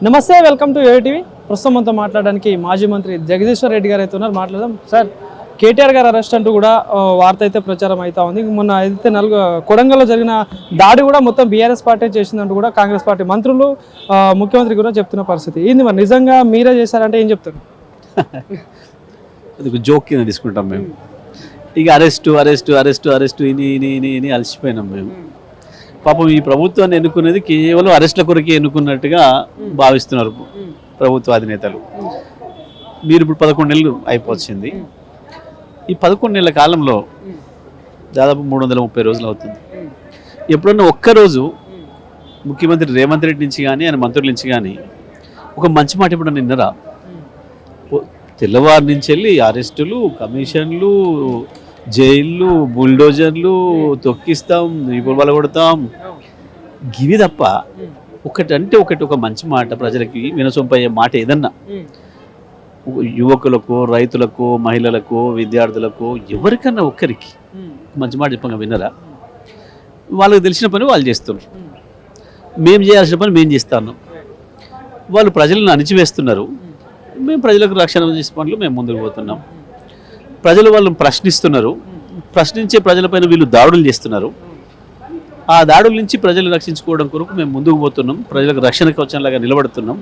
నమస్తే, welcome to ATV. ప్రస్తుతం మనతో మాట్లాడడానికి మాజీ మంత్రి జగదీశ్వర్ రెడ్డి గారు అయితే ఉన్నారు. మాట్లాడదాం. సార్, కేటీఆర్ గారు అరెస్ట్ అంటూ కూడా వార్త అయితే ప్రచారం అవుతా ఉంది. మొన్న అయితే కొడంగల్లో జరిగిన దాడి కూడా మొత్తం బీఆర్ఎస్ పార్టీ చేసిందంటూ కూడా కాంగ్రెస్ పార్టీ మంత్రులు ముఖ్యమంత్రి కూడా చెప్తున్న పరిస్థితి ఏంది? మరి నిజంగా మీరే చేశారంటే ఏం చెప్తారు? అది జోక్ కింద తీసుకుంటాం మేము. ఇక అరెస్టు ఇని అలసిపోయినాం మేము. పాపం ఈ ప్రభుత్వాన్ని ఎన్నుకునేది కేవలం అరెస్ట్ల కొరకే ఎన్నుకున్నట్టుగా భావిస్తున్నారు ప్రభుత్వ అధినేతలు. మీరు ఇప్పుడు 11 నెలలు అయిపోతుంది. ఈ 11 నెలల కాలంలో దాదాపు 330 రోజులు అవుతుంది. ఎప్పుడన్నా ఒక్కరోజు ముఖ్యమంత్రి రేవంత్ రెడ్డి నుంచి కానీ ఆయన మంత్రుల నుంచి కానీ ఒక మంచి మాట ఎప్పుడన్నా నిన్నరా? తెల్లవారి నుంచి వెళ్ళి అరెస్టులు, కమిషన్లు, జైళ్ళు, బుల్డోజర్లు, తొక్కిస్తాం, ఇప్పుడు బలగొడతాం, గివి తప్ప ఒక మంచి మాట, ప్రజలకి వినసొంపయ్యే మాట ఏదన్నా యువకులకు, రైతులకు, మహిళలకు, విద్యార్థులకు ఎవరికన్నా ఒక్కరికి మంచి మాట చెప్పంగా విన్నరా? వాళ్ళకి తెలిసిన పని వాళ్ళు చేస్తున్నారు. మేము చేయాల్సిన పని మేము చేస్తాను. వాళ్ళు ప్రజలను అణిచివేస్తున్నారు. మేము ప్రజలకు రక్షణ చేసే పనులు మేము ముందుకు పోతున్నాం. ప్రజలు వాళ్ళని ప్రశ్నిస్తున్నారు. ప్రశ్నించే ప్రజలపైన వీళ్ళు దాడులు చేస్తున్నారు. ఆ దాడుల నుంచి ప్రజలు రక్షించుకోవడం కొరకు మేము ముందుకు పోతున్నాం. ప్రజలకు రక్షణ కవచంలాగా నిలబడుతున్నాం.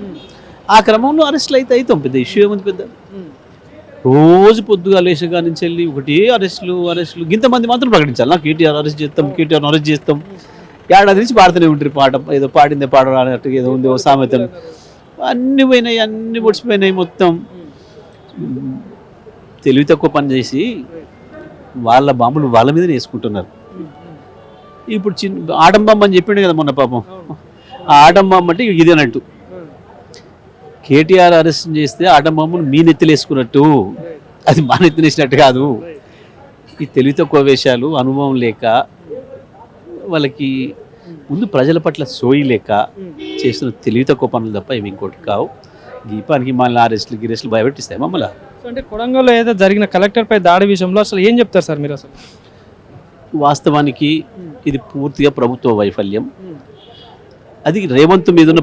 ఆ క్రమంలో అరెస్టులు అయితే అవుతాం. పెద్ద ఇష్యూ ఏముంది? పెద్ద రోజు పొద్దుగా లేచగా నుంచి వెళ్ళి ఒకటి అరెస్టులు. ఇంతమంది మాత్రం ప్రకటించాలి. నాకు కేటీఆర్ అరెస్ట్ చేస్తాం. ఏడాది నుంచి పాడుతూనే ఉంటారు పాట. ఏదో పాడిందే పాడరా అన్నట్టుగా ఏదో ఉంది, ఓ సామెతలు. అన్నీ పోయినాయి, అన్నీ పొడిచిపోయినాయి. మొత్తం తెలివి తక్కువ పని చేసి వాళ్ళ బాంబులు వాళ్ళ మీద వేసుకుంటున్నారు. ఇప్పుడు ఆటం బాంబు అని చెప్పిండు కదా మొన్న. పాపం ఆ ఆటం బాంబు అంటే ఇది అన్నట్టు. కేటీఆర్ అరెస్ట్ చేస్తే ఆటం బాంబును మీ నెత్తిలేసుకున్నట్టు, అది మా నెత్తినేసినట్టు కాదు. ఈ తెలివి తక్కువ వేషాలు, అనుభవం లేక, వాళ్ళకి ముందు ప్రజల పట్ల సోయి లేక చేస్తున్న తెలివి తక్కువ పనులు తప్ప ఇవి ఇంకోటి కావు. దీపానికి మళ్ళీ అరెస్టులు భయపెట్టిస్తాయి మమ్మల్ని. అంటే కొడంగల్లో ఏదో జరిగిన కలెక్టర్పై దాడి విషయంలో అసలు ఏం చెప్తారు సార్ మీరు? అసలు వాస్తవానికి ఇది పూర్తిగా ప్రభుత్వ వైఫల్యం. అది రేవంత్ మీద ఉన్న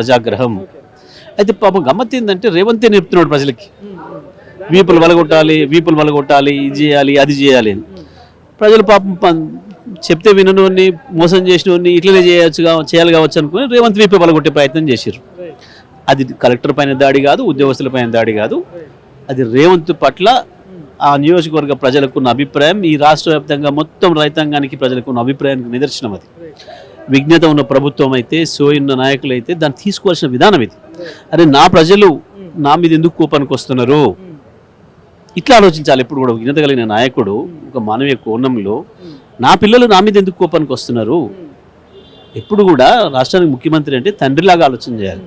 ప్రజాగ్రహం. అయితే పాపం గమ్మత్ ఏంటంటే రేవంతే నేర్పుతున్నాడు ప్రజలకి. వీపులు వలగొట్టాలి, ఇది చేయాలి, అది చేయాలి అని. ప్రజలు పాపం చెప్తే వినని, మోసం చేసినవన్నీ ఇట్లనే చేయాలి కావచ్చు అనుకుని రేవంత్ వీపు వలగొట్టే ప్రయత్నం చేశారు. అది కలెక్టర్ పైన దాడి కాదు, ఉద్యోగస్తుల పైన దాడి కాదు. అది రేవంత్ పట్ల ఆ నియోజకవర్గ ప్రజలకున్న అభిప్రాయం, ఈ రాష్ట్ర వ్యాప్తంగా మొత్తం రైతాంగానికి ప్రజలకున్న అభిప్రాయానికి నిదర్శనం. అది విజ్ఞత ఉన్న ప్రభుత్వం అయితే, సోయున్న నాయకులు అయితే దాన్ని తీసుకోవాల్సిన విధానం ఇది. అరే, నా ప్రజలు నా మీద ఎందుకు కోపానికి వస్తున్నారు? ఇట్లా ఆలోచించాలి. ఎప్పుడు కూడా విజ్ఞత కలిగిన నాయకుడు ఒక మానవీయ కోణంలో నా పిల్లలు నా మీద ఎందుకు కోపానికి వస్తున్నారు? ఎప్పుడు కూడా రాష్ట్రానికి ముఖ్యమంత్రి అంటే తండ్రిలాగా ఆలోచన చేయాలి.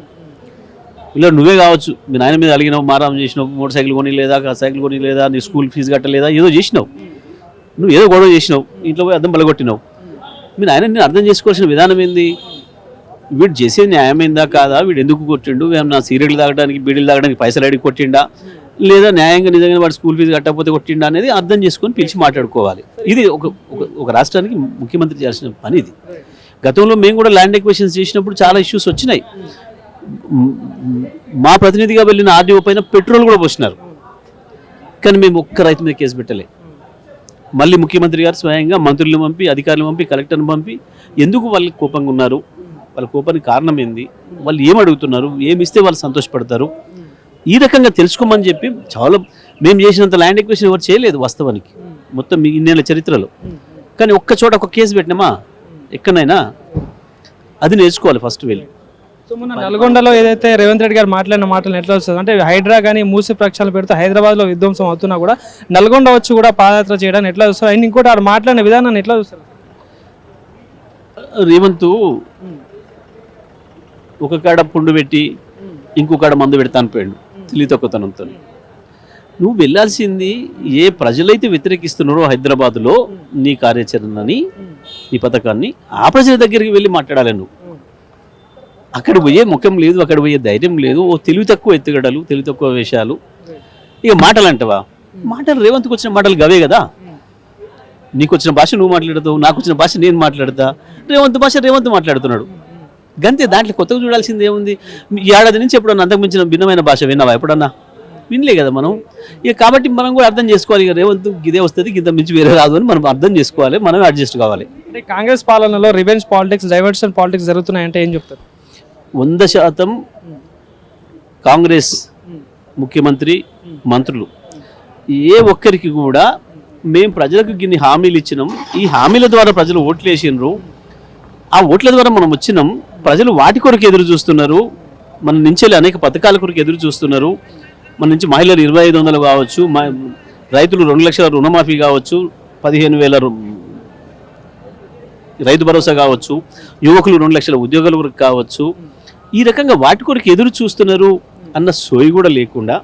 ఇలా నువ్వే కావచ్చు, మీ నాయన మీద అలిగినావు, మారాం చేసినావు, మోటార్ సైకిల్ కొనిలేదా, నీ స్కూల్ ఫీజు కట్టలేదా, ఏదో చేసినావు, నువ్వు ఏదో గొడవ చేసినావు, ఇంట్లో పోయి అద్దం బలగొట్టినావు. మీ నాయన నేను అర్థం చేసుకోవాల్సిన విధానం ఏంది? వీడు చేసేది న్యాయమైందా కాదా? వీడు ఎందుకు కొట్టిండు? నా సిగరెట్లు తాగడానికి, బీడీలు తాగడానికి పైసలు అడిగి కొట్టిండా, లేదా న్యాయంగా నిజంగా వాడు స్కూల్ ఫీజు కట్టకపోతే కొట్టిండా అనేది అర్థం చేసుకొని పిలిచి మాట్లాడుకోవాలి. ఇది ఒక రాష్ట్రానికి ముఖ్యమంత్రి చేయాల్సిన పని ఇది. గతంలో మేము కూడా ల్యాండ్ ఎక్విజిషన్స్ చేసినప్పుడు చాలా ఇష్యూస్ వచ్చినాయి. మా ప్రతినిధిగా వెళ్ళిన ఆర్డీఓ పైన పెట్రోల్ కూడా పోసినారు. కానీ మేము ఒక్క రైతు మీద కేసు పెట్టలే. మళ్ళీ ముఖ్యమంత్రి గారు స్వయంగా మంత్రులను పంపి, అధికారులను పంపి, కలెక్టర్ని పంపి ఎందుకు వాళ్ళకి కోపంగా ఉన్నారు, వాళ్ళ కోపానికి కారణం ఏంది, వాళ్ళు ఏం అడుగుతున్నారు, ఏమి ఇస్తే వాళ్ళు సంతోషపడతారు, ఈ రకంగా తెలుసుకోమని చెప్పి చాలా మేము చేసినంత ల్యాండ్ ఎక్విజిషన్ ఎవరు చేయలేదు వాస్తవానికి మొత్తం ఇన్నేళ్ల చరిత్రలో. కానీ ఒక్క చోట ఒక కేసు పెట్టినామా? ఎక్కడైనా అది నేర్చుకోవాలి ఫస్ట్ వెళ్ళి. సో మొన్న నల్గొండలో ఏదైతే రేవంత్ రెడ్డి గారు మాట్లాడిన మాటలు ఎట్లా వస్తుంది అంటే, హైడ్రా కానీ మూసి ప్రక్షాళన పెడితే హైదరాబాద్లో విధ్వంసం అవుతున్నా కూడా నల్గొండ వచ్చి కూడా పాదయాత్ర చేయడానికి ఎట్లా చూస్తారు? అండ్ ఇంకోటి ఆడు మాట్లాడిన విధానాన్ని ఎట్లా చూస్తారు? రేవంత్ ఒక కాడ పుండు పెట్టి ఇంకొకడ మందు పెడతాను పోయాడు తెలివి తక్కువతనంతో. నువ్వు వెళ్ళాల్సింది ఏ ప్రజలైతే వ్యతిరేకిస్తున్నారో హైదరాబాద్లో నీ కార్యాచరణని, నీ పథకాన్ని, ఆ ప్రజల దగ్గరికి వెళ్ళి మాట్లాడాలి. నువ్వు అక్కడ పోయే ముఖం లేదు, అక్కడ పోయే ధైర్యం లేదు. ఓ తెలివి తక్కువ ఎత్తుగడలు, తెలివి తక్కువ వేషాలు. ఇక మాటలు అంటవా? మాటలు రేవంత్కి వచ్చిన మాటలు గవే కదా. నీకు వచ్చిన భాష నువ్వు మాట్లాడతావు, నాకు వచ్చిన భాష నేను మాట్లాడతా, రేవంత్ భాష రేవంత్ మాట్లాడుతున్నాడు. గంతే, దాంట్లో కొత్తగా చూడాల్సింది ఏముంది? ఈ ఏడాది నుంచి ఎప్పుడన్నా అంతకుమించిన భిన్నమైన భాష విన్నావా ఎప్పుడన్నా? వినలే కదా మనం. ఇక కాబట్టి మనం కూడా అర్థం చేసుకోవాలి, ఇక రేవంత్ ఇదే వస్తుంది, ఇంత మించి వేరే రాదు అని మనం అర్థం చేసుకోవాలి, మనం అడ్జస్ట్ కావాలి. అంటే కాంగ్రెస్ పాలనలో రివెంజ్ పాలిటిక్స్, డైవర్షన్ పాలిటిక్స్ జరుగుతున్నాయంటే ఏం చెప్తారు? 100% కాంగ్రెస్ ముఖ్యమంత్రి మంత్రులు ఏ ఒక్కరికి కూడా మేము ప్రజలకు గిన్ని హామీలు ఇచ్చినాం, ఈ హామీల ద్వారా ప్రజలు ఓట్లు వేసినారు, ఆ ఓట్ల ద్వారా మనం వచ్చినాం, ప్రజలు వాటి కొరకు ఎదురు చూస్తున్నారు, మన నుంచి అనేక పథకాల కొరకు ఎదురు చూస్తున్నారు, మన నుంచి మహిళలు 2500 కావచ్చు, రైతులు 2 లక్షల రుణమాఫీ కావచ్చు, 15,000 రైతు భరోసా కావచ్చు, యువకులు 2 లక్షల ఉద్యోగాల వరకు కావచ్చు, ఈ రకంగా వాటి కొరకు ఎదురు చూస్తున్నారు అన్న సోయి కూడా లేకుండా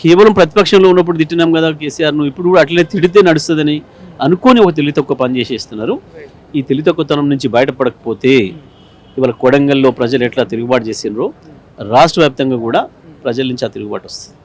కేవలం ప్రతిపక్షంలో ఉన్నప్పుడు తిట్టినాం కదా కేసీఆర్, నువ్వు ఇప్పుడు కూడా అట్లనే తిడితే నడుస్తుందని అనుకోని ఒక తెలివితక్కువ పని చేసేస్తున్నారు. ఈ తెలివితక్కువతనం నుంచి బయటపడకపోతే ఇవాళ కొడంగల్లో ప్రజలు ఎట్లా తిరుగుబాటు చేసినారో రాష్ట్ర వ్యాప్తంగా కూడా ప్రజల నుంచి ఆ తిరుగుబాటు వస్తుంది.